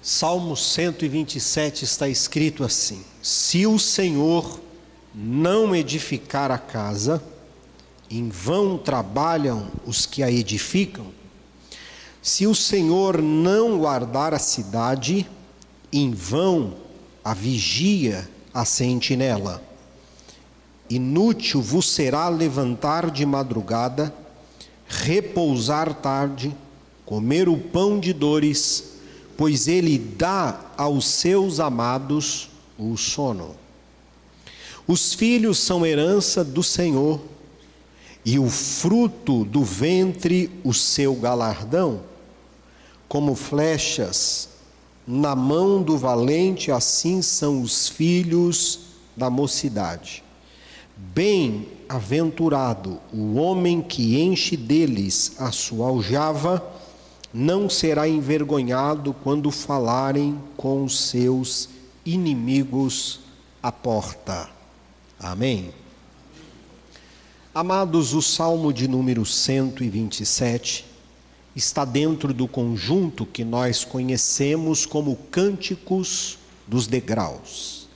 Salmo 127 está escrito assim: se o Senhor não edificar a casa, em vão trabalham os que a edificam. Se o Senhor não guardar a cidade, em vão a vigia a sentinela. Inútil vos será levantar de madrugada, repousar tarde, comer o pão de dores, pois ele dá aos seus amados o sono. Os filhos são herança do Senhor, e o fruto do ventre o seu galardão. Como flechas na mão do valente, assim são os filhos da mocidade. Bem-aventurado o homem que enche deles a sua aljava, não será envergonhado quando falarem com os seus inimigos à porta. Amém. Amados, o Salmo de número 127 está dentro do conjunto que nós conhecemos como Cânticos dos Degraus.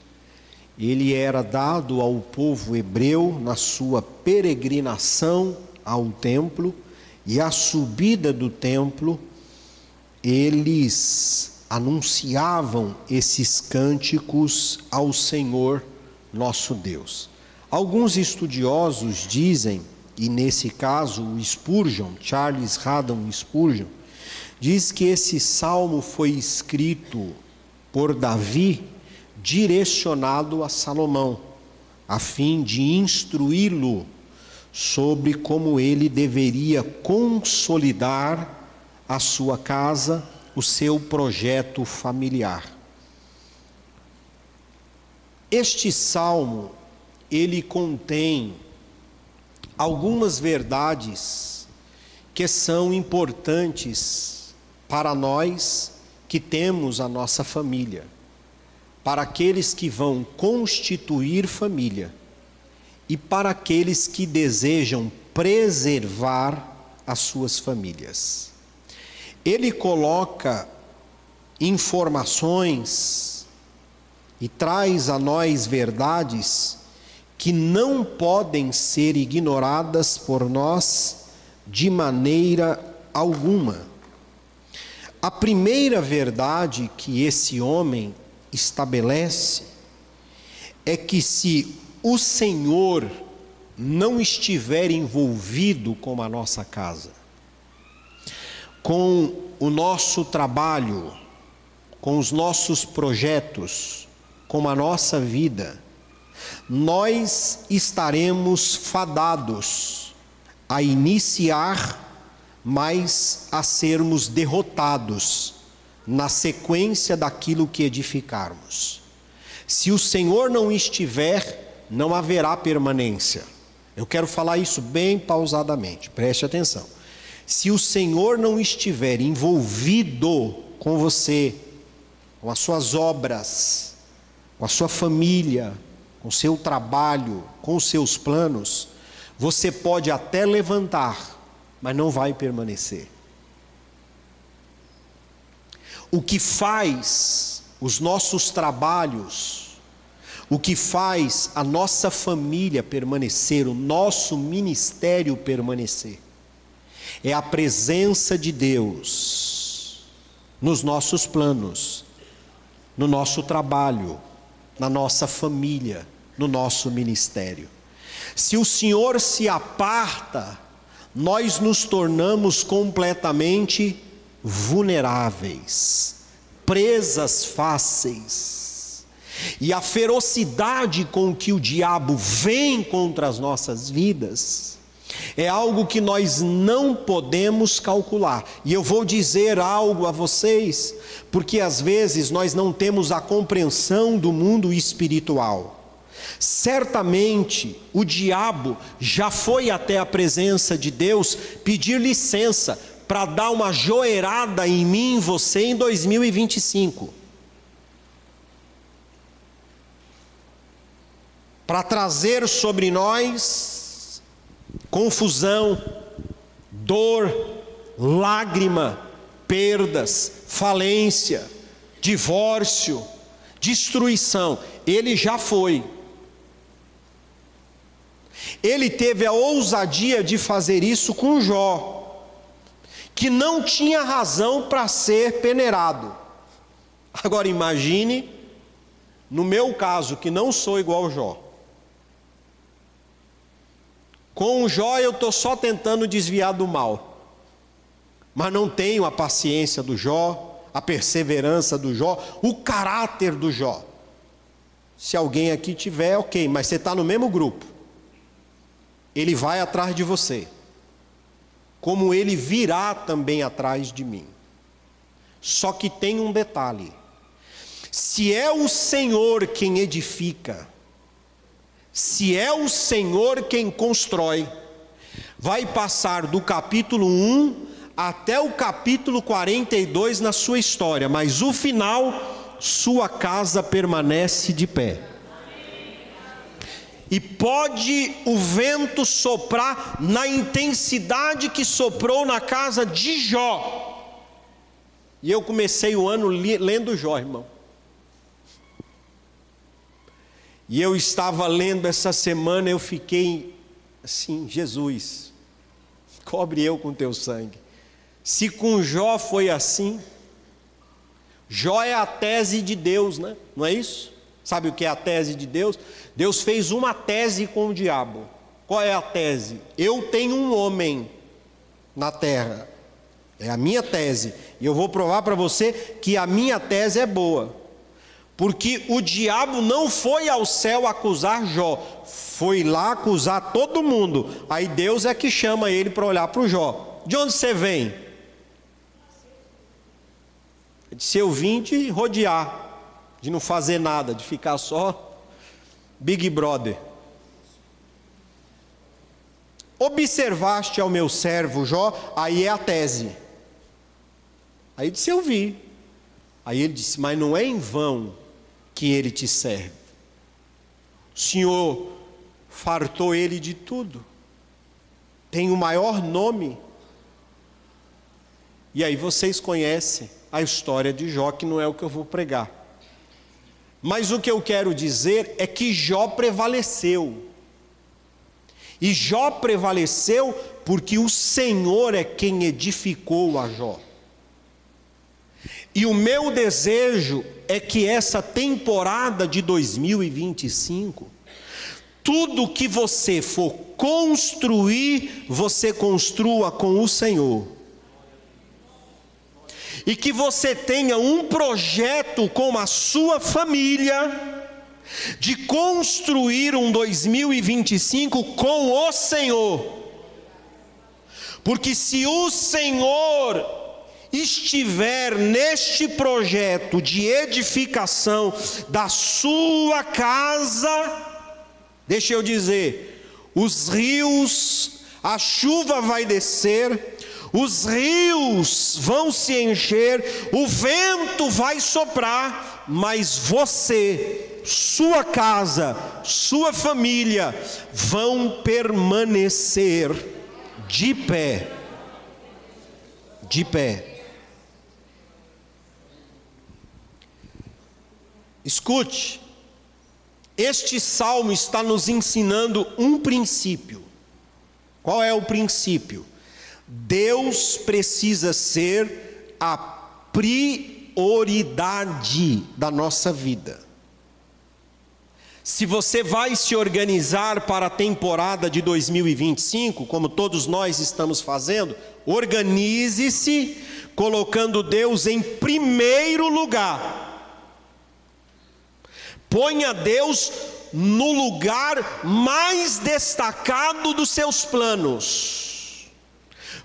Ele era dado ao povo hebreu na sua peregrinação ao templo, e a subida do templo, eles anunciavam esses cânticos ao Senhor nosso Deus. Alguns estudiosos dizem, e nesse caso o Spurgeon, Charles Haddon Spurgeon, diz que esse salmo foi escrito por Davi, direcionado a Salomão, a fim de instruí-lo sobre como ele deveria consolidar a sua casa, o seu projeto familiar. Este salmo, ele contém algumas verdades que são importantes para nós que temos a nossa família, para aqueles que vão constituir família e para aqueles que desejam preservar as suas famílias. Ele coloca informações e traz a nós verdades que não podem ser ignoradas por nós de maneira alguma. A primeira verdade que esse homem estabelece é que se o Senhor não estiver envolvido com a nossa casa, com o nosso trabalho, com os nossos projetos, com a nossa vida, nós estaremos fadados a iniciar, mas a sermos derrotados na sequência daquilo que edificarmos. Se o Senhor não estiver, não haverá permanência. Eu quero falar isso bem pausadamente, preste atenção. Se o Senhor não estiver envolvido com você, com as suas obras, com a sua família, com o seu trabalho, com os seus planos, você pode até levantar, mas não vai permanecer. O que faz os nossos trabalhos, o que faz a nossa família permanecer, o nosso ministério permanecer, é a presença de Deus nos nossos planos, no nosso trabalho, na nossa família, no nosso ministério. Se o Senhor se aparta, nós nos tornamos completamente vulneráveis, presas fáceis. E a ferocidade com que o diabo vem contra as nossas vidas é algo que nós não podemos calcular. E eu vou dizer algo a vocês, porque às vezes nós não temos a compreensão do mundo espiritual. Certamente o diabo já foi até a presença de Deus pedir licença para dar uma joeirada em mim e em você em 2025. Para trazer sobre nós confusão, dor, lágrima, perdas, falência, divórcio, destruição. Ele já foi. Ele teve a ousadia de fazer isso com Jó, que não tinha razão para ser peneirado. Agora imagine, no meu caso, que não sou igual Jó. Com o Jó eu estou só tentando desviar do mal, mas não tenho a paciência do Jó, a perseverança do Jó, o caráter do Jó. Se alguém aqui tiver, ok, mas você está no mesmo grupo. Ele vai atrás de você, como ele virá também atrás de mim. Só que tem um detalhe: se é o Senhor quem edifica, se é o Senhor quem constrói, vai passar do capítulo 1 até o capítulo 42 na sua história, mas o final, sua casa permanece de pé. E pode o vento soprar na intensidade que soprou na casa de Jó. E eu comecei o ano lendo Jó, irmão. E eu estava lendo essa semana, eu fiquei assim: Jesus, cobre eu com teu sangue. Se com Jó foi assim, Jó é a tese de Deus, né? Não é isso? Sabe o que é a tese de Deus? Deus fez uma tese com o diabo. Qual é a tese? Eu tenho um homem na terra. É a minha tese. E eu vou provar para você que a minha tese é boa. Porque o diabo não foi ao céu acusar Jó, foi lá acusar todo mundo. Aí Deus é que chama ele para olhar para o Jó. De onde você vem? Ele disse: eu vim de rodear, de não fazer nada, de ficar só Big Brother. Observaste ao meu servo Jó? Aí é a tese. Aí ele disse: eu vi. Aí ele disse: mas não é em vão que ele te serve. O Senhor fartou ele de tudo, tem o maior nome. E aí vocês conhecem a história de Jó, que não é o que eu vou pregar. Mas o que eu quero dizer é que Jó prevaleceu. E Jó prevaleceu porque o Senhor é quem edificou a Jó. E o meu desejo é que essa temporada de 2025, tudo que você for construir, você construa com o Senhor. E que você tenha um projeto com a sua família, de construir um 2025 com o Senhor. Porque se o Senhor estiver neste projeto de edificação da sua casa, deixa eu dizer, os rios, a chuva vai descer, os rios vão se encher, o vento vai soprar, mas você, sua casa, sua família vão permanecer de pé. De pé. Escute, este salmo está nos ensinando um princípio. Qual é o princípio? Deus precisa ser a prioridade da nossa vida. Se você vai se organizar para a temporada de 2025, como todos nós estamos fazendo, organize-se colocando Deus em primeiro lugar. Ponha Deus no lugar mais destacado dos seus planos.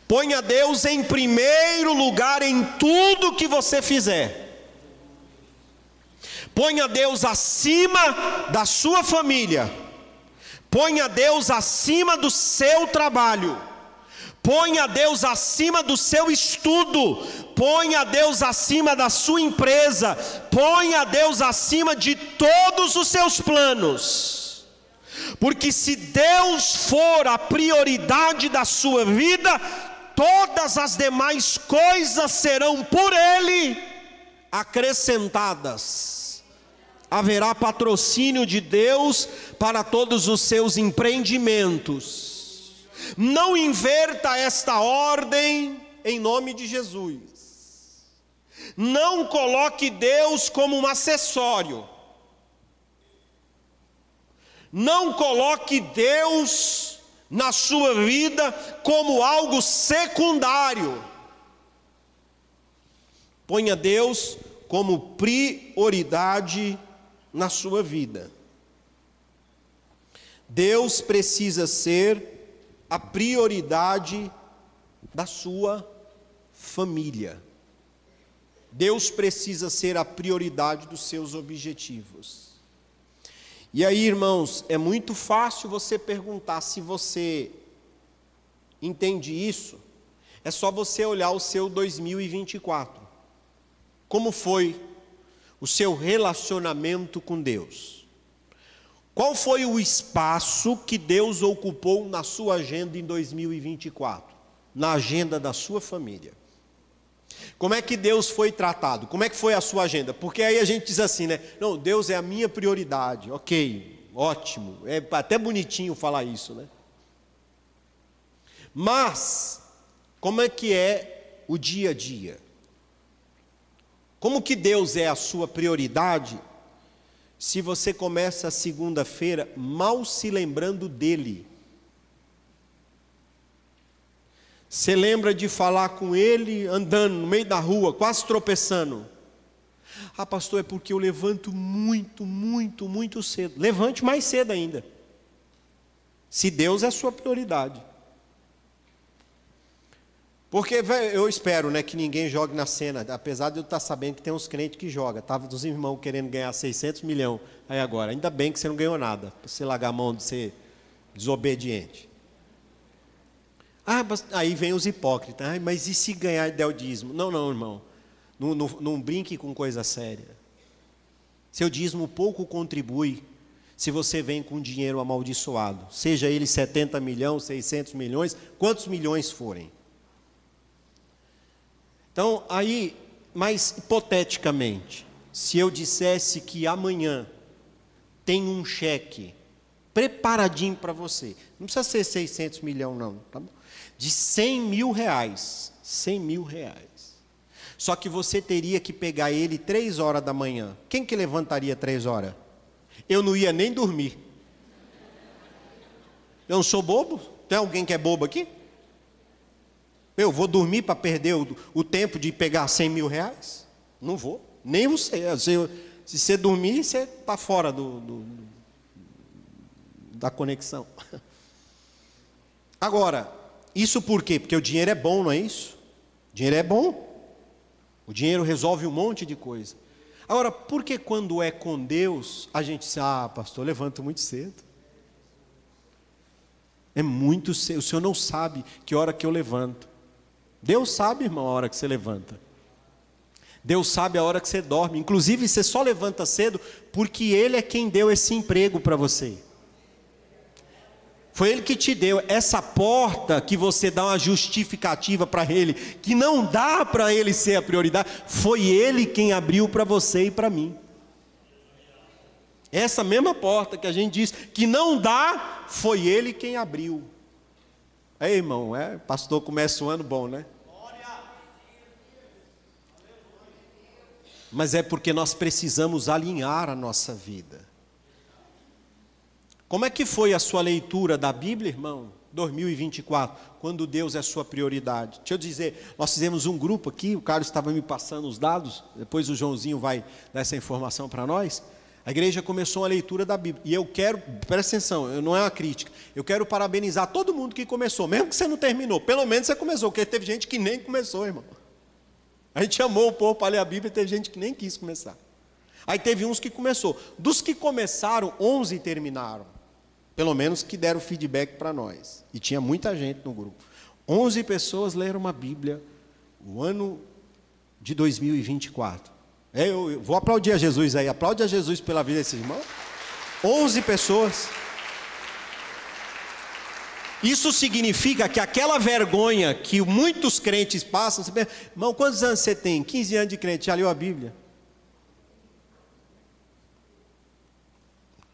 Ponha Deus em primeiro lugar em tudo que você fizer. Ponha Deus acima da sua família. Ponha Deus acima do seu trabalho. Ponha Deus acima do seu estudo. Ponha Deus acima da sua empresa. Ponha Deus acima de todos os seus planos. Porque se Deus for a prioridade da sua vida, todas as demais coisas serão por Ele acrescentadas. Haverá patrocínio de Deus para todos os seus empreendimentos. Não inverta esta ordem em nome de Jesus. Não coloque Deus como um acessório. Não coloque Deus na sua vida como algo secundário. Ponha Deus como prioridade na sua vida. Deus precisa ser a prioridade da sua família. Deus precisa ser a prioridade dos seus objetivos. E aí, irmãos, é muito fácil você perguntar se você entende isso. É só você olhar o seu 2024. Como foi o seu relacionamento com Deus? Qual foi o espaço que Deus ocupou na sua agenda em 2024? Na agenda da sua família. Como é que Deus foi tratado? Como é que foi a sua agenda? Porque aí a gente diz assim, né? Não, Deus é a minha prioridade. Ok, ótimo. É até bonitinho falar isso, né? Mas, como é que é o dia a dia? Como que Deus é a sua prioridade, se você começa a segunda-feira mal se lembrando dEle? Você lembra de falar com Ele andando no meio da rua, quase tropeçando. Ah, pastor, é porque eu levanto muito cedo. Levante mais cedo ainda. Se Deus é a sua prioridade. Porque eu espero, né, que ninguém jogue na cena, apesar de eu estar sabendo que tem uns crentes que jogam. Estava dos irmãos querendo ganhar 600 milhões aí agora. Ainda bem que você não ganhou nada, para você largar a mão de ser desobediente. Ah, aí vem os hipócritas. Ah, mas e se ganhar e der o dízimo? Não, irmão. Não brinque com coisa séria. Seu dízimo pouco contribui se você vem com dinheiro amaldiçoado. Seja ele 70 milhões, 600 milhões, quantos milhões forem. Então, aí, mais hipoteticamente, se eu dissesse que amanhã tem um cheque preparadinho para você, não precisa ser 600 milhões não, tá bom? De 100 mil reais, 100 mil reais. Só que você teria que pegar ele 3 horas da manhã. Quem que levantaria 3 horas? Eu não ia nem dormir. Eu não sou bobo? Tem alguém que é bobo aqui? Eu vou dormir para perder o tempo de pegar 100 mil reais? Não vou, nem você. Se você dormir, você está fora da conexão. Agora, isso por quê? Porque o dinheiro é bom, não é isso? O dinheiro é bom. O dinheiro resolve um monte de coisa. Agora, por que quando é com Deus, a gente diz, ah, pastor, eu levanto muito cedo. É muito cedo, o senhor não sabe que hora que eu levanto. Deus sabe, irmão, a hora que você levanta. Deus sabe a hora que você dorme. Inclusive, você só levanta cedo porque Ele é quem deu esse emprego para você. Foi Ele que te deu essa porta que você dá uma justificativa para Ele, que não dá para Ele ser a prioridade. Foi Ele quem abriu para você e para mim. Essa mesma porta que a gente diz que não dá, foi Ele quem abriu. Aí, irmão, pastor, começa o ano bom, né? Mas é porque nós precisamos alinhar a nossa vida. Como é que foi a sua leitura da Bíblia, irmão? 2024, quando Deus é a sua prioridade. Deixa eu dizer, nós fizemos um grupo aqui, o Carlos estava me passando os dados, depois o Joãozinho vai dar essa informação para nós. A igreja começou a leitura da Bíblia. E eu quero, presta atenção, não é uma crítica, eu quero parabenizar todo mundo que começou, mesmo que você não terminou, pelo menos você começou, porque teve gente que nem começou, irmão. A gente chamou o povo para ler a Bíblia e teve gente que nem quis começar. Aí teve uns que começou. Dos que começaram, 11 terminaram. Pelo menos que deram feedback para nós. E tinha muita gente no grupo. 11 pessoas leram uma Bíblia o ano de 2024. Eu vou aplaudir a Jesus aí. Aplaude a Jesus pela vida desse irmão. 11 pessoas. Isso significa que aquela vergonha que muitos crentes passam, você pensa, irmão, quantos anos você tem? 15 anos de crente, já leu a Bíblia?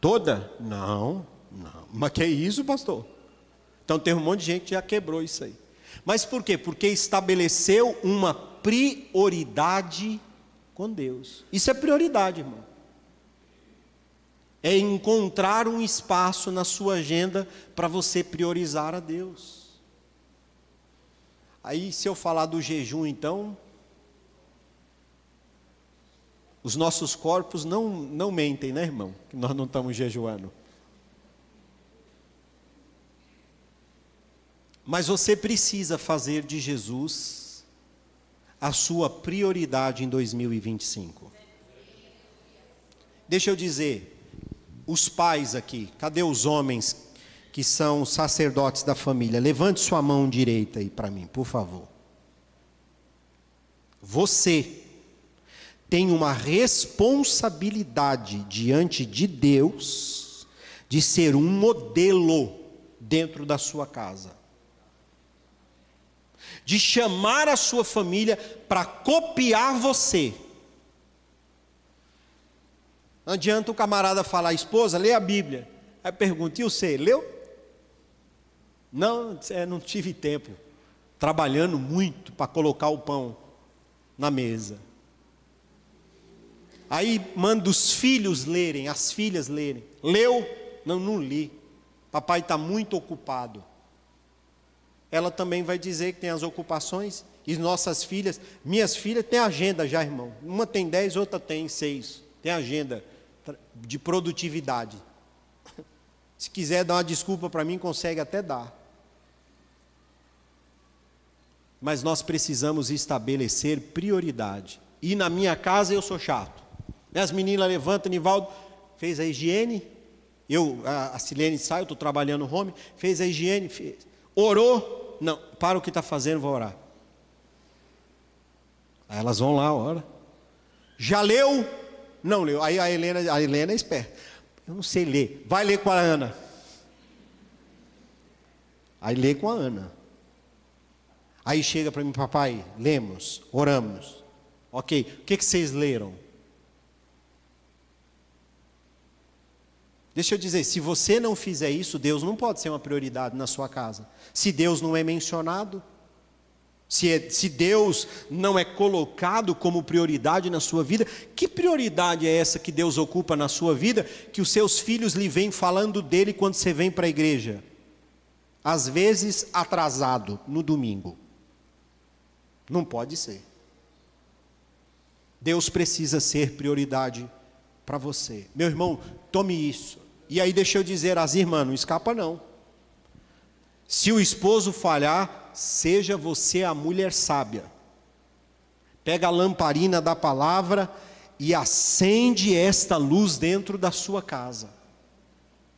Toda? Não, não. Mas que é isso, pastor? Então tem um monte de gente que já quebrou isso aí. Mas por quê? Porque estabeleceu uma prioridade com Deus. Isso é prioridade, irmão. É encontrar um espaço na sua agenda para você priorizar a Deus. Aí, se eu falar do jejum, então, os nossos corpos não mentem, né, irmão? Que nós não estamos jejuando. Mas você precisa fazer de Jesus a sua prioridade em 2025. Deixa eu dizer, os pais aqui, cadê os homens que são sacerdotes da família? Levante sua mão direita aí para mim, por favor. Você tem uma responsabilidade diante de Deus de ser um modelo dentro da sua casa, de chamar a sua família para copiar você. Não adianta o camarada falar: esposa, lê a Bíblia. Aí pergunta: e você, leu? Não, não tive tempo, trabalhando muito para colocar o pão na mesa. Aí manda os filhos lerem, as filhas lerem. Leu? Não li. Papai está muito ocupado. Ela também vai dizer que tem as ocupações. E nossas filhas, minhas filhas têm agenda já, irmão. Uma tem 10, outra tem 6. Tem agenda de produtividade. Se quiser dar uma desculpa para mim, consegue até dar. Mas nós precisamos estabelecer prioridade. E na minha casa eu sou chato. As meninas levantam, Nivaldo fez a higiene. A Silene sai, eu estou trabalhando no home. Fez a higiene, fez. Orou. Não, para o que está fazendo, vou orar. Aí elas vão lá, ora. Já leu? Não leu. Aí a Helena é esperta. Eu não sei ler. Vai ler com a Ana. Aí lê com a Ana. Aí chega para mim: papai, lemos, oramos. Ok, o que vocês leram? Deixa eu dizer, se você não fizer isso, Deus não pode ser uma prioridade na sua casa. Se Deus não é mencionado, se Deus não é colocado como prioridade na sua vida, que prioridade é essa que Deus ocupa na sua vida, que os seus filhos lhe vêm falando dele quando você vem para a igreja? Às vezes atrasado, no domingo. Não pode ser. Deus precisa ser prioridade para você. Meu irmão, tome isso. E aí deixa eu dizer às irmãs, não escapa não. Se o esposo falhar, seja você a mulher sábia. Pega a lamparina da palavra e acende esta luz dentro da sua casa.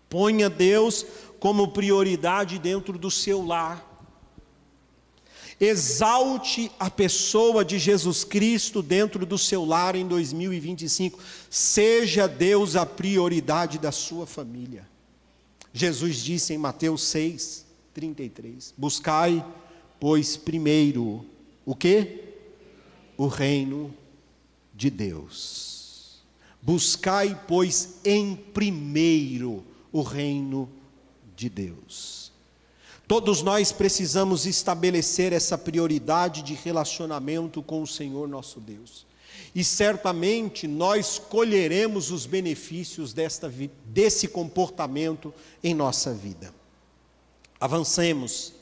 Ponha Deus como prioridade dentro do seu lar. Exalte a pessoa de Jesus Cristo dentro do seu lar em 2025. Seja Deus a prioridade da sua família. Jesus disse em Mateus 6:33: buscai, pois, primeiro, o quê? O reino de Deus. Buscai, pois, em primeiro o reino de Deus. Todos nós precisamos estabelecer essa prioridade de relacionamento com o Senhor nosso Deus. E certamente nós colheremos os benefícios desse comportamento em nossa vida. Avancemos.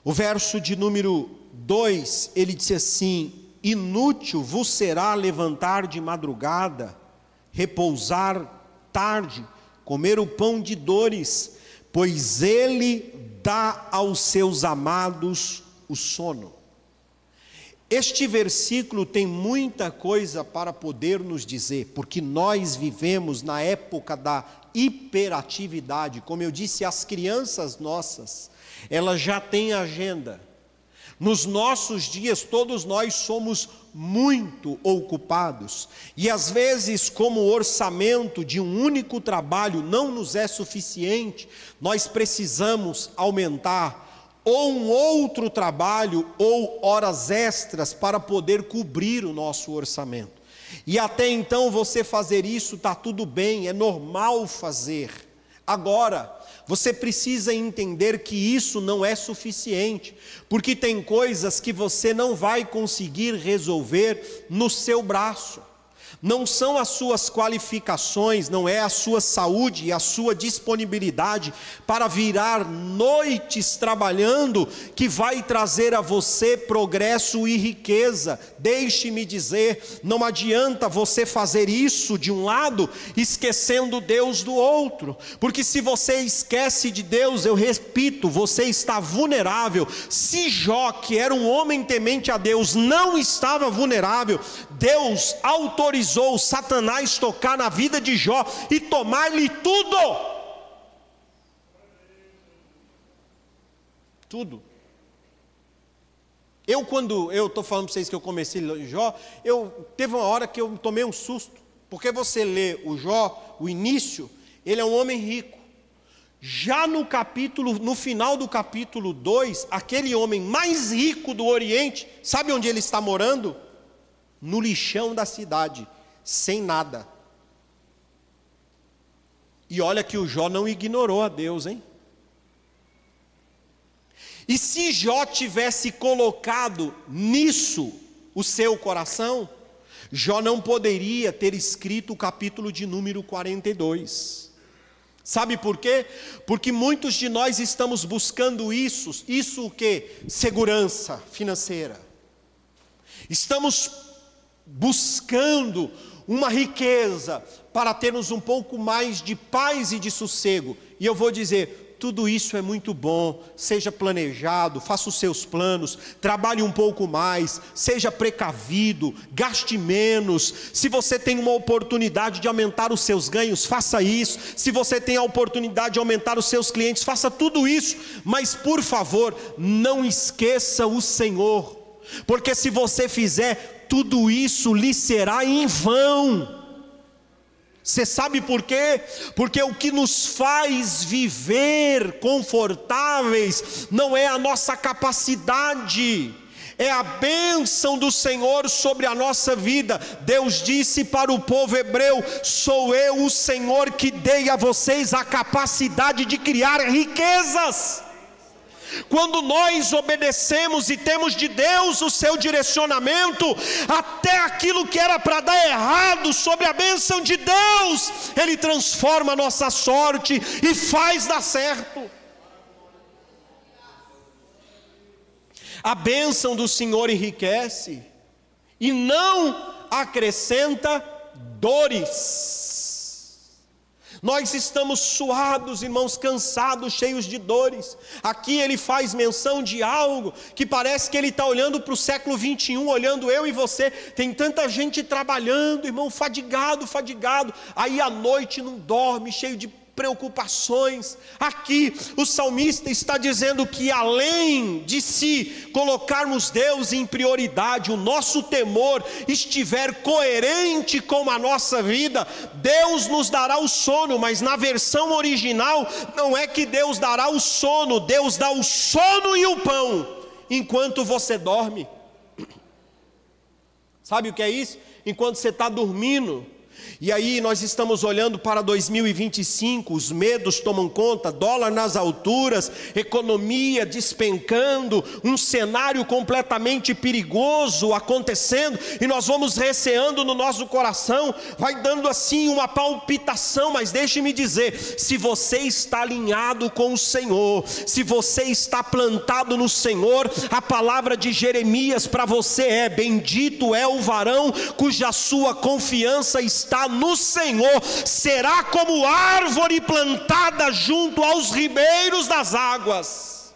O verso de número 2, ele disse assim: inútil vos será levantar de madrugada, repousar tarde, comer o pão de dores, pois ele dá aos seus amados o sono. Este versículo tem muita coisa para poder nos dizer, porque nós vivemos na época da hiperatividade. Como eu disse, as crianças nossas, elas já têm agenda. Nos nossos dias, todos nós somos muito ocupados. E às vezes, como o orçamento de um único trabalho não nos é suficiente, nós precisamos aumentar ou um outro trabalho ou horas extras para poder cobrir o nosso orçamento. E até então você fazer isso está tudo bem, é normal fazer. Agora, você precisa entender que isso não é suficiente, porque tem coisas que você não vai conseguir resolver no seu braço. Não são as suas qualificações, não é a sua saúde e a sua disponibilidade para virar noites trabalhando que vai trazer a você progresso e riqueza. Deixe-me dizer, não adianta você fazer isso de um lado, esquecendo Deus do outro, porque se você esquece de Deus, eu repito, você está vulnerável. Se Jó, que era um homem temente a Deus, não estava vulnerável, Deus autorizou Satanás tocar na vida de Jó e tomar-lhe tudo. Tudo. Quando eu estou falando para vocês que eu comecei Jó, teve uma hora que eu tomei um susto, porque você lê o Jó, o início, ele é um homem rico. Já no final do capítulo 2, aquele homem mais rico do Oriente, sabe onde ele está morando? No lixão da cidade, sem nada. E olha que o Jó não ignorou a Deus, hein? E se Jó tivesse colocado nisso o seu coração, Jó não poderia ter escrito o capítulo de número 42. Sabe por quê? Porque muitos de nós estamos buscando isso o quê? Segurança financeira. Estamos buscando uma riqueza para termos um pouco mais de paz e de sossego. E eu vou dizer, tudo isso é muito bom, seja planejado, faça os seus planos, trabalhe um pouco mais, seja precavido, gaste menos. Se você tem uma oportunidade de aumentar os seus ganhos, faça isso. Se você tem a oportunidade de aumentar os seus clientes, faça tudo isso. Mas por favor, não esqueça o Senhor, porque se você fizer, tudo isso lhe será em vão. Você sabe por quê? Porque o que nos faz viver confortáveis não é a nossa capacidade, é a bênção do Senhor sobre a nossa vida. Deus disse para o povo hebreu: sou eu o Senhor que dei a vocês a capacidade de criar riquezas. Quando nós obedecemos e temos de Deus o seu direcionamento, até aquilo que era para dar errado, sob a bênção de Deus, Ele transforma a nossa sorte e faz dar certo. A bênção do Senhor enriquece e não acrescenta dores. Nós estamos suados, irmãos, cansados, cheios de dores. Aqui ele faz menção de algo que parece que ele está olhando para o século 21, olhando eu e você. Tem tanta gente trabalhando, irmão, fadigado, aí à noite não dorme, cheio de preocupações. Aqui o salmista está dizendo que além de se colocarmos Deus em prioridade, o nosso temor estiver coerente com a nossa vida, Deus nos dará o sono. Mas na versão original não é que Deus dará o sono, Deus dá o sono e o pão enquanto você dorme. Sabe o que é isso? Enquanto você está dormindo. E aí nós estamos olhando para 2025, os medos tomam conta, dólar nas alturas, economia despencando, um cenário completamente perigoso acontecendo, e nós vamos receando no nosso coração, vai dando assim uma palpitação. Mas deixe-me dizer, se você está alinhado com o Senhor, se você está plantado no Senhor, a palavra de Jeremias para você é: bendito é o varão cuja sua confiança está no Senhor, será como árvore plantada junto aos ribeiros das águas.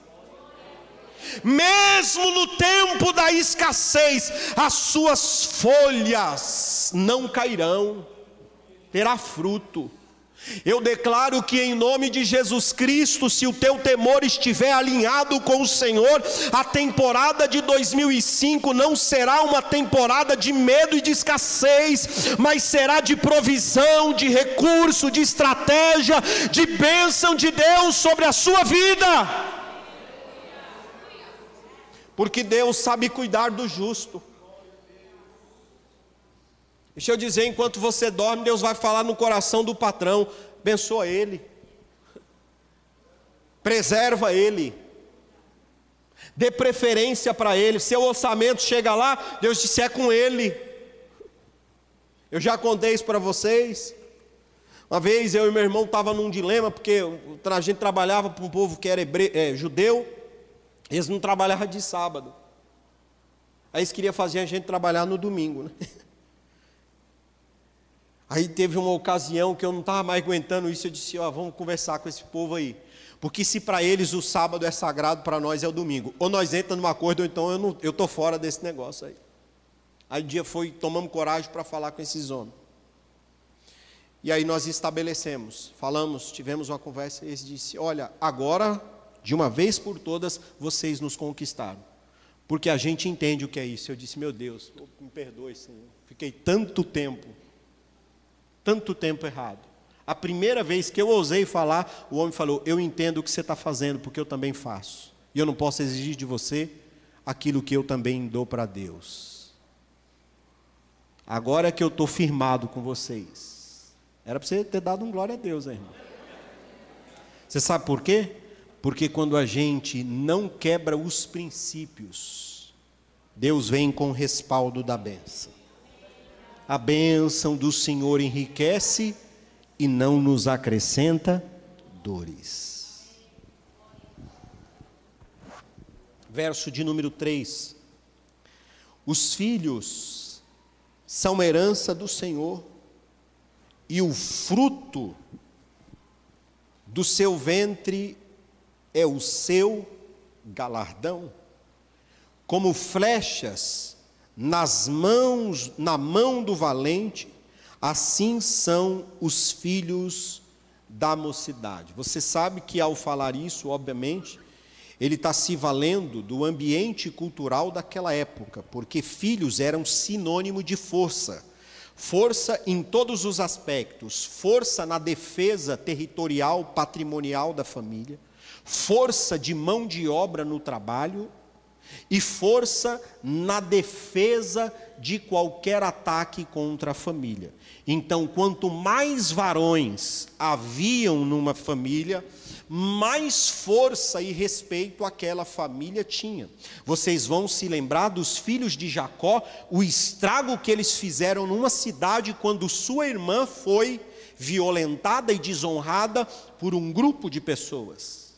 Mesmo no tempo da escassez, as suas folhas não cairão, terá fruto. Eu declaro que em nome de Jesus Cristo, se o teu temor estiver alinhado com o Senhor, a temporada de 2005 não será uma temporada de medo e de escassez, mas será de provisão, de recurso, de estratégia, de bênção de Deus sobre a sua vida. Porque Deus sabe cuidar do justo. Deixa eu dizer, enquanto você dorme, Deus vai falar no coração do patrão: abençoa ele, preserva ele, dê preferência para ele. Seu orçamento chega lá, Deus disse: é com ele. Eu já contei isso para vocês. Uma vez eu e meu irmão estavam num dilema, porque a gente trabalhava para um povo que era judeu, eles não trabalhavam de sábado. Aí eles queriam fazer a gente trabalhar no domingo, né? Aí teve uma ocasião que eu não estava mais aguentando isso, eu disse: vamos conversar com esse povo aí. Porque se para eles o sábado é sagrado, para nós é o domingo. Ou nós entramos num acordo, ou então eu estou fora desse negócio aí. Aí o dia foi, tomamos coragem para falar com esses homens. E aí nós estabelecemos, falamos, tivemos uma conversa, e eles disseram: olha, agora, de uma vez por todas, vocês nos conquistaram. Porque a gente entende o que é isso. Eu disse: meu Deus, me perdoe, Senhor. Fiquei tanto tempo errado. A primeira vez que eu ousei falar, o homem falou: eu entendo o que você está fazendo, porque eu também faço. E eu não posso exigir de você aquilo que eu também dou para Deus. Agora é que eu estou firmado com vocês. Era para você ter dado um glória a Deus, hein, irmão? Você sabe por quê? Porque quando a gente não quebra os princípios, Deus vem com o respaldo da bênção. A bênção do Senhor enriquece e não nos acrescenta dores. Verso de número 3. Os filhos são herança do Senhor, e o fruto do seu ventre é o seu galardão. Como flechas na mão do valente, assim são os filhos da mocidade. Você sabe que ao falar isso, obviamente, ele está se valendo do ambiente cultural daquela época, porque filhos eram sinônimo de força. Força em todos os aspectos, força na defesa territorial, patrimonial da família, força de mão de obra no trabalho, e força na defesa de qualquer ataque contra a família. Então, quanto mais varões haviam numa família, mais força e respeito aquela família tinha. Vocês vão se lembrar dos filhos de Jacó, o estrago que eles fizeram numa cidade quando sua irmã foi violentada e desonrada por um grupo de pessoas.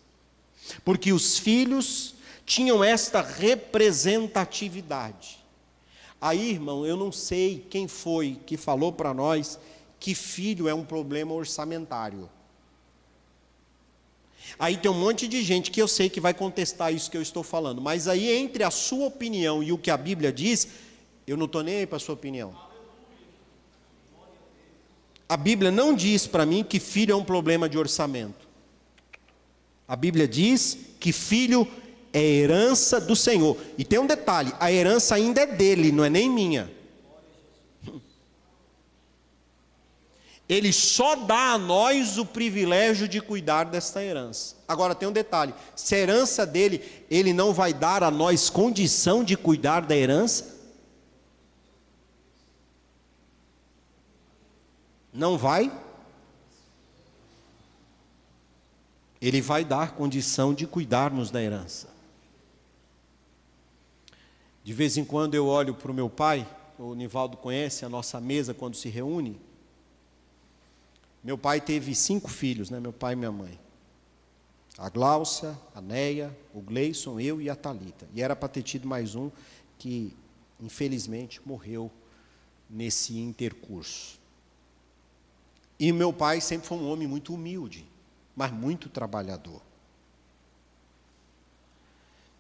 Porque os filhos tinham esta representatividade. Aí, irmão, eu não sei quem foi que falou para nós que filho é um problema orçamentário. Aí tem um monte de gente que eu sei que vai contestar isso que eu estou falando, mas aí entre a sua opinião e o que a Bíblia diz, eu não estou nem aí para a sua opinião. A Bíblia não diz para mim que filho é um problema de orçamento. A Bíblia diz que filho é herança do Senhor. E tem um detalhe: a herança ainda é dele, não é nem minha. Ele só dá a nós o privilégio de cuidar desta herança. Agora tem um detalhe: se a herança dele, ele não vai dar a nós condição de cuidar da herança? Não vai? Ele vai dar condição de cuidarmos da herança. De vez em quando eu olho para o meu pai, o Nivaldo conhece a nossa mesa quando se reúne. Meu pai teve 5 filhos, né? Meu pai e minha mãe. A Gláucia, a Neia, o Gleison, eu e a Thalita. E era para ter tido mais um que, infelizmente, morreu nesse intercurso. E meu pai sempre foi um homem muito humilde, mas muito trabalhador.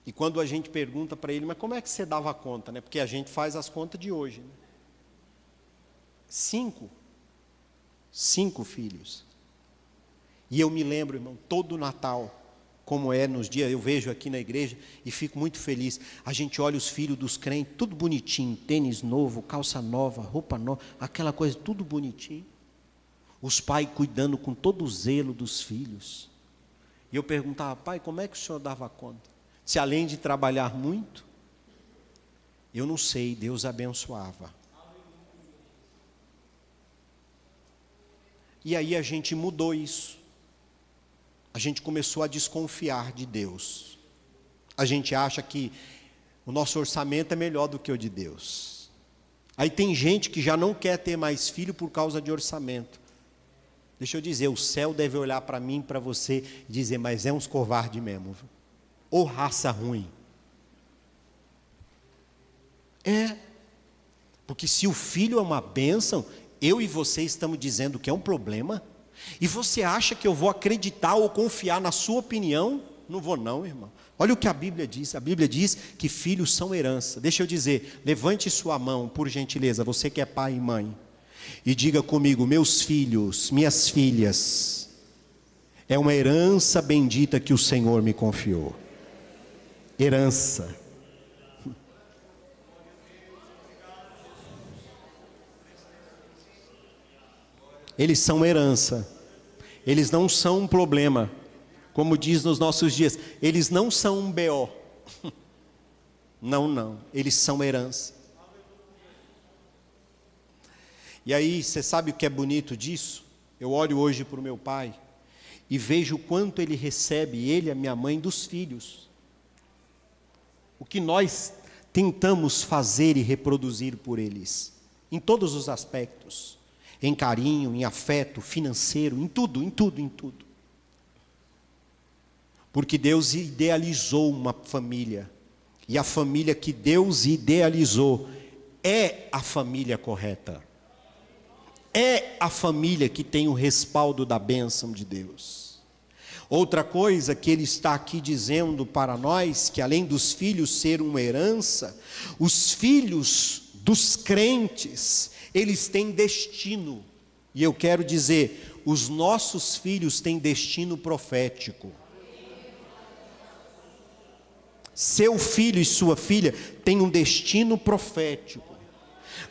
E quando a gente pergunta para ele: mas como é que você dava conta, né? Porque a gente faz as contas de hoje, né? 5 filhos. E eu me lembro, irmão, todo Natal, como é nos dias, eu vejo aqui na igreja e fico muito feliz. A gente olha os filhos dos crentes, tudo bonitinho, tênis novo, calça nova, roupa nova, aquela coisa, tudo bonitinho. Os pais cuidando com todo o zelo dos filhos. E eu perguntava: pai, como é que o senhor dava conta? Se além de trabalhar muito, eu não sei, Deus abençoava. E aí a gente mudou isso. A gente começou a desconfiar de Deus. A gente acha que o nosso orçamento é melhor do que o de Deus. Aí tem gente que já não quer ter mais filho por causa de orçamento. Deixa eu dizer, o céu deve olhar para mim, para você, e dizer, mas é uns covarde mesmo, viu? Ou raça ruim. É, porque se o filho é uma bênção, eu e você estamos dizendo que é um problema, e você acha que eu vou acreditar ou confiar na sua opinião? Não vou não, irmão. Olha o que a Bíblia diz que filhos são herança. Deixa eu dizer, levante sua mão, por gentileza, você que é pai e mãe, e diga comigo, meus filhos, minhas filhas, é uma herança bendita que o Senhor me confiou. Herança. Eles são herança. Eles não são um problema. Como diz nos nossos dias, eles não são um BO. Não. Eles são herança. E aí, você sabe o que é bonito disso? Eu olho hoje para o meu pai e vejo o quanto ele recebe, ele e a minha mãe, dos filhos. O que nós tentamos fazer e reproduzir por eles, em todos os aspectos, em carinho, em afeto, financeiro, em tudo. Porque Deus idealizou uma família, e a família que Deus idealizou é a família correta. É a família que tem o respaldo da bênção de Deus. Outra coisa que ele está aqui dizendo para nós, que além dos filhos ser uma herança, os filhos dos crentes, eles têm destino. E eu quero dizer, os nossos filhos têm destino profético. Seu filho e sua filha têm um destino profético.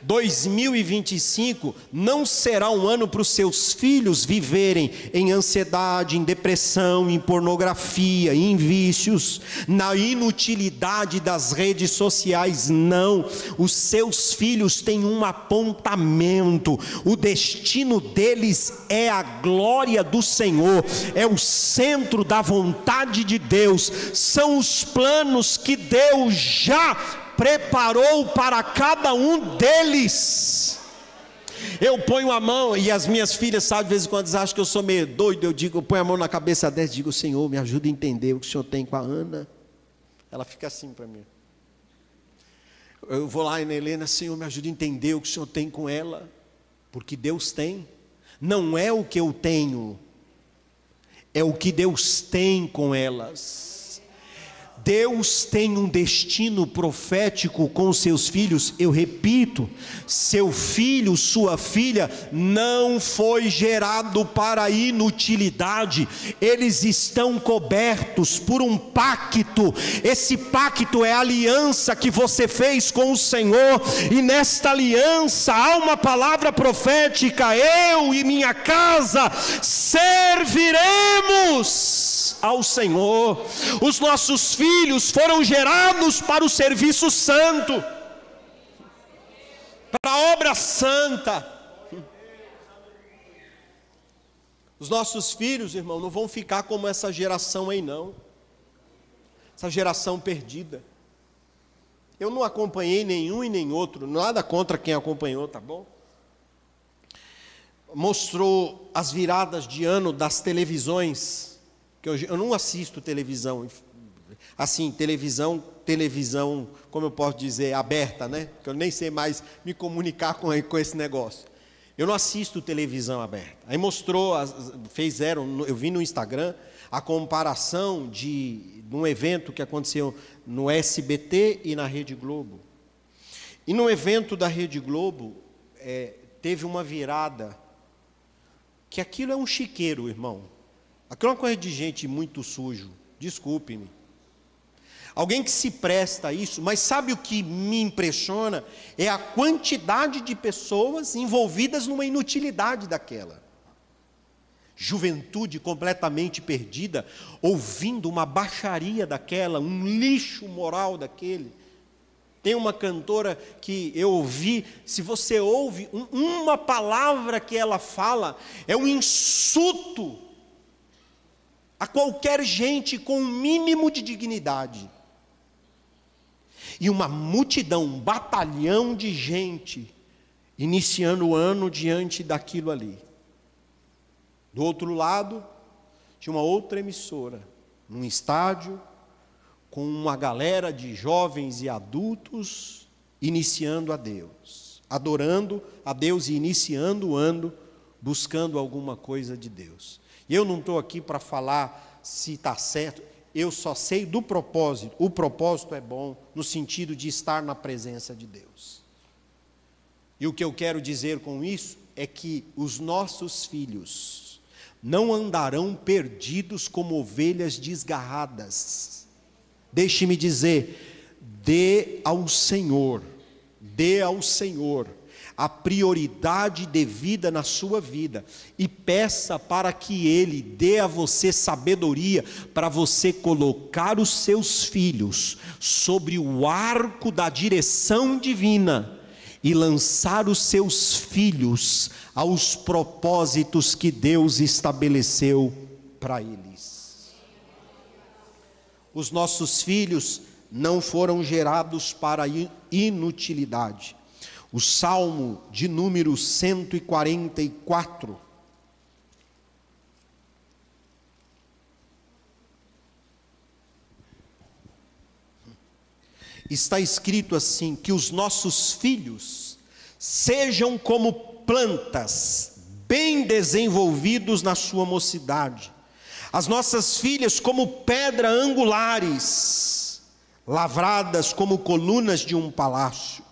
2025 não será um ano para os seus filhos viverem em ansiedade, em depressão, em pornografia, em vícios, na inutilidade das redes sociais. Não, os seus filhos têm um apontamento, o destino deles é a glória do Senhor, é o centro da vontade de Deus, são os planos que Deus já preparou para cada um deles. Eu ponho a mão, e as minhas filhas, sabe, de vez em quando eles acham que eu sou meio doido, eu ponho a mão na cabeça delas e digo, Senhor, me ajuda a entender o que o Senhor tem com a Ana. Ela fica assim para mim. Eu vou lá na Helena, Senhor, me ajuda a entender o que o Senhor tem com ela, porque Deus tem. Não é o que eu tenho, é o que Deus tem com elas. Deus tem um destino profético com seus filhos. Eu repito, seu filho, sua filha não foi gerado para inutilidade. Eles estão cobertos por um pacto. Esse pacto é a aliança que você fez com o Senhor, e nesta aliança há uma palavra profética: eu e minha casa serviremos ao Senhor. Os nossos filhos foram gerados para o serviço santo, para a obra santa. Os nossos filhos, irmão, não vão ficar como essa geração aí não, essa geração perdida. Eu não acompanhei nenhum e nem outro, nada contra quem acompanhou, tá bom? Mostrou as viradas de ano das televisões, que eu não assisto televisão, assim, televisão, como eu posso dizer, aberta, né? Que eu nem sei mais me comunicar com esse negócio. Eu não assisto televisão aberta. Aí mostrou, eu vi no Instagram, a comparação de um evento que aconteceu no SBT e na Rede Globo. E no evento da Rede Globo, teve uma virada, que aquilo é um chiqueiro, irmão. Aquilo é uma coisa de gente muito sujo, desculpe-me. Alguém que se presta a isso, mas sabe o que me impressiona? É a quantidade de pessoas envolvidas numa inutilidade daquela. Juventude completamente perdida, ouvindo uma baixaria daquela, um lixo moral daquele. Tem uma cantora que eu ouvi, se você ouve uma palavra que ela fala, é um insulto a qualquer gente com um mínimo de dignidade. E uma multidão, um batalhão de gente, iniciando o ano diante daquilo ali. Do outro lado, tinha uma outra emissora, num estádio, com uma galera de jovens e adultos, iniciando a Deus, adorando a Deus e iniciando o ano, buscando alguma coisa de Deus. E eu não estou aqui para falar se está certo, eu só sei do propósito. O propósito é bom, no sentido de estar na presença de Deus. E o que eu quero dizer com isso é que os nossos filhos não andarão perdidos como ovelhas desgarradas. Deixe-me dizer, dê ao Senhor a prioridade devida na sua vida e peça para que Ele dê a você sabedoria para você colocar os seus filhos sobre o arco da direção divina e lançar os seus filhos aos propósitos que Deus estabeleceu para eles. Os nossos filhos não foram gerados para inutilidade. O Salmo de número 144. Está escrito assim, que os nossos filhos sejam como plantas, bem desenvolvidos na sua mocidade. As nossas filhas como pedras angulares, lavradas como colunas de um palácio.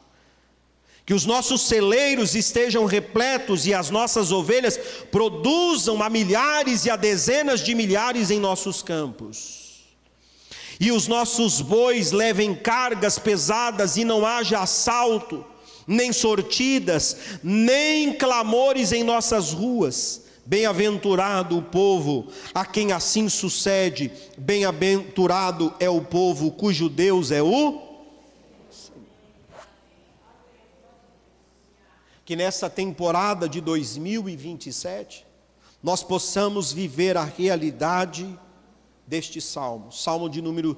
Que os nossos celeiros estejam repletos e as nossas ovelhas produzam a milhares e a dezenas de milhares em nossos campos. E os nossos bois levem cargas pesadas e não haja assalto, nem sortidas, nem clamores em nossas ruas. Bem-aventurado o povo a quem assim sucede, bem-aventurado é o povo cujo Deus é o... Que nessa temporada de 2027, nós possamos viver a realidade deste salmo. Salmo de número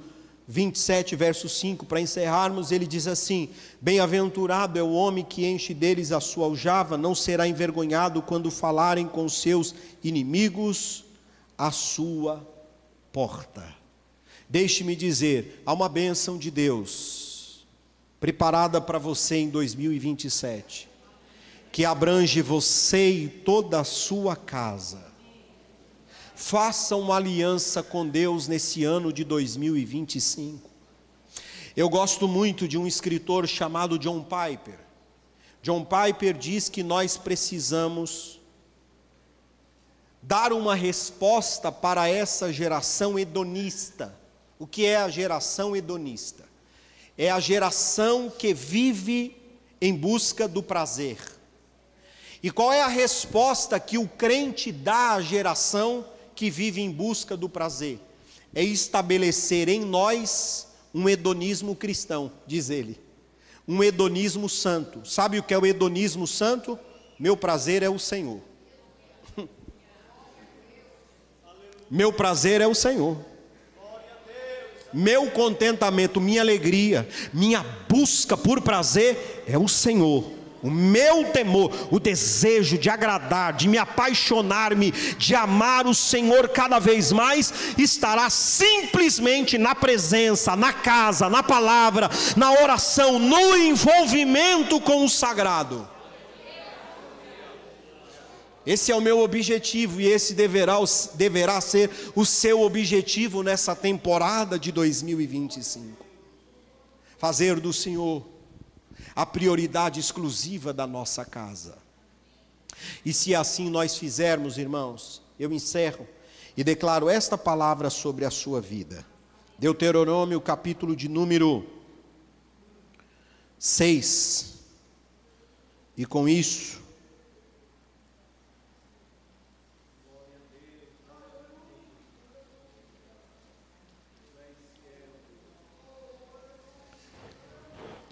27, verso 5, para encerrarmos, ele diz assim: bem-aventurado é o homem que enche deles a sua aljava, não será envergonhado quando falarem com seus inimigos à sua porta. Deixe-me dizer, há uma bênção de Deus preparada para você em 2027, que abrange você e toda a sua casa. Faça uma aliança com Deus nesse ano de 2025. Eu gosto muito de um escritor chamado John Piper. John Piper diz que nós precisamos dar uma resposta para essa geração hedonista. O que é a geração hedonista? É a geração que vive em busca do prazer. E qual é a resposta que o crente dá à geração que vive em busca do prazer? É estabelecer em nós um hedonismo cristão, diz ele. Um hedonismo santo. Sabe o que é o hedonismo santo? Meu prazer é o Senhor. Meu prazer é o Senhor. Meu contentamento, minha alegria, minha busca por prazer é o Senhor. O meu temor, o desejo de agradar, de me apaixonar-me, de amar o Senhor cada vez mais, estará simplesmente na presença, na casa, na palavra, na oração, no envolvimento com o sagrado. Esse é o meu objetivo e esse deverá ser o seu objetivo nessa temporada de 2025. Fazer do Senhor a prioridade exclusiva da nossa casa. E se assim nós fizermos, irmãos, eu encerro e declaro esta palavra sobre a sua vida. Deuteronômio, capítulo de número 6. E com isso,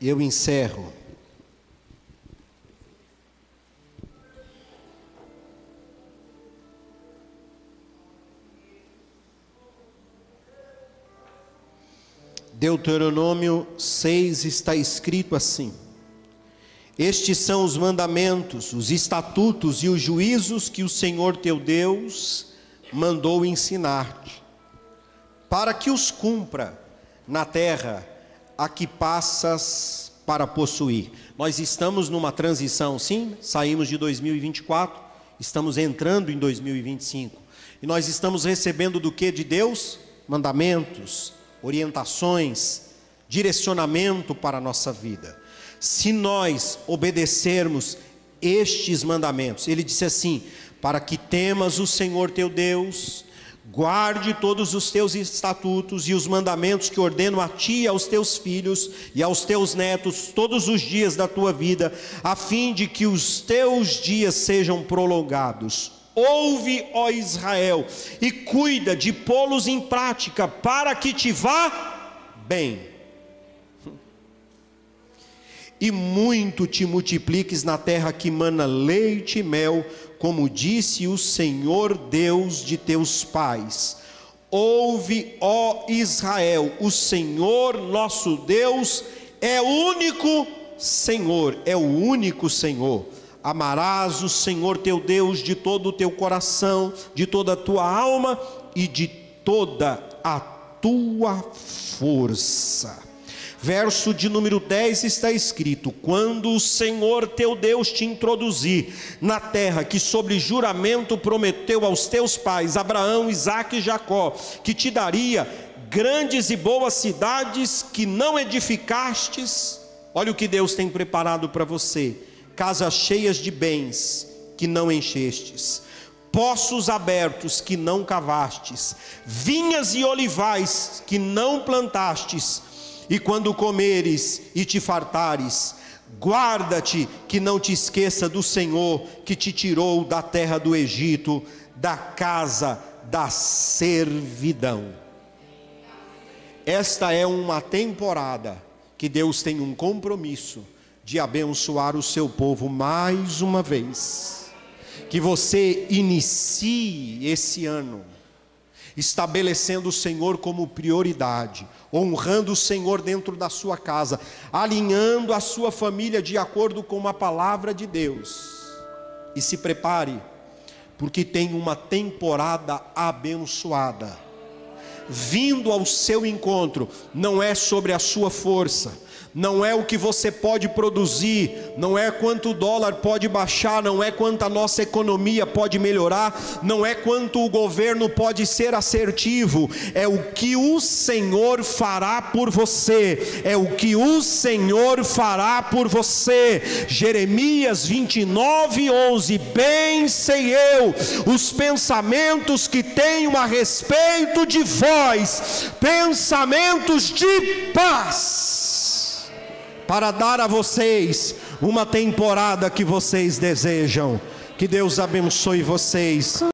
eu encerro. Deuteronômio 6 está escrito assim: estes são os mandamentos, os estatutos e os juízos que o Senhor teu Deus mandou ensinar-te, para que os cumpra na terra a que passas para possuir. Nós estamos numa transição, sim, saímos de 2024, estamos entrando em 2025, e nós estamos recebendo do que de Deus? Mandamentos, orientações, direcionamento para a nossa vida. Se nós obedecermos estes mandamentos, ele disse assim: para que temas o Senhor teu Deus, guarde todos os teus estatutos e os mandamentos que ordeno a ti e aos teus filhos e aos teus netos todos os dias da tua vida, a fim de que os teus dias sejam prolongados. Ouve, ó Israel, e cuida de pô-los em prática, para que te vá bem, e muito te multipliques na terra que mana leite e mel, como disse o Senhor Deus de teus pais. Ouve, ó Israel, o Senhor nosso Deus é o único Senhor, é o único Senhor. Amarás o Senhor teu Deus de todo o teu coração, de toda a tua alma e de toda a tua força. Verso de número 10 está escrito: quando o Senhor teu Deus te introduzir na terra que sobre juramento prometeu aos teus pais, Abraão, Isaque e Jacó, que te daria grandes e boas cidades que não edificastes, olha o que Deus tem preparado para você: casas cheias de bens que não enchestes, poços abertos que não cavastes, vinhas e olivais que não plantastes. E quando comeres e te fartares, guarda-te que não te esqueça do Senhor que te tirou da terra do Egito, da casa da servidão. Esta é uma temporada que Deus tem um compromisso de abençoar o seu povo mais uma vez. Que você inicie esse ano estabelecendo o Senhor como prioridade, honrando o Senhor dentro da sua casa, alinhando a sua família de acordo com a palavra de Deus. E se prepare, porque tem uma temporada abençoada vindo ao seu encontro. Não é sobre a sua força, não é o que você pode produzir, não é quanto o dólar pode baixar, não é quanto a nossa economia pode melhorar, não é quanto o governo pode ser assertivo, é o que o Senhor fará por você, é o que o Senhor fará por você. Jeremias 29:11, bem sei eu os pensamentos que tenho a respeito de vós, pensamentos de paz, para dar a vocês uma temporada que vocês desejam. Que Deus abençoe vocês.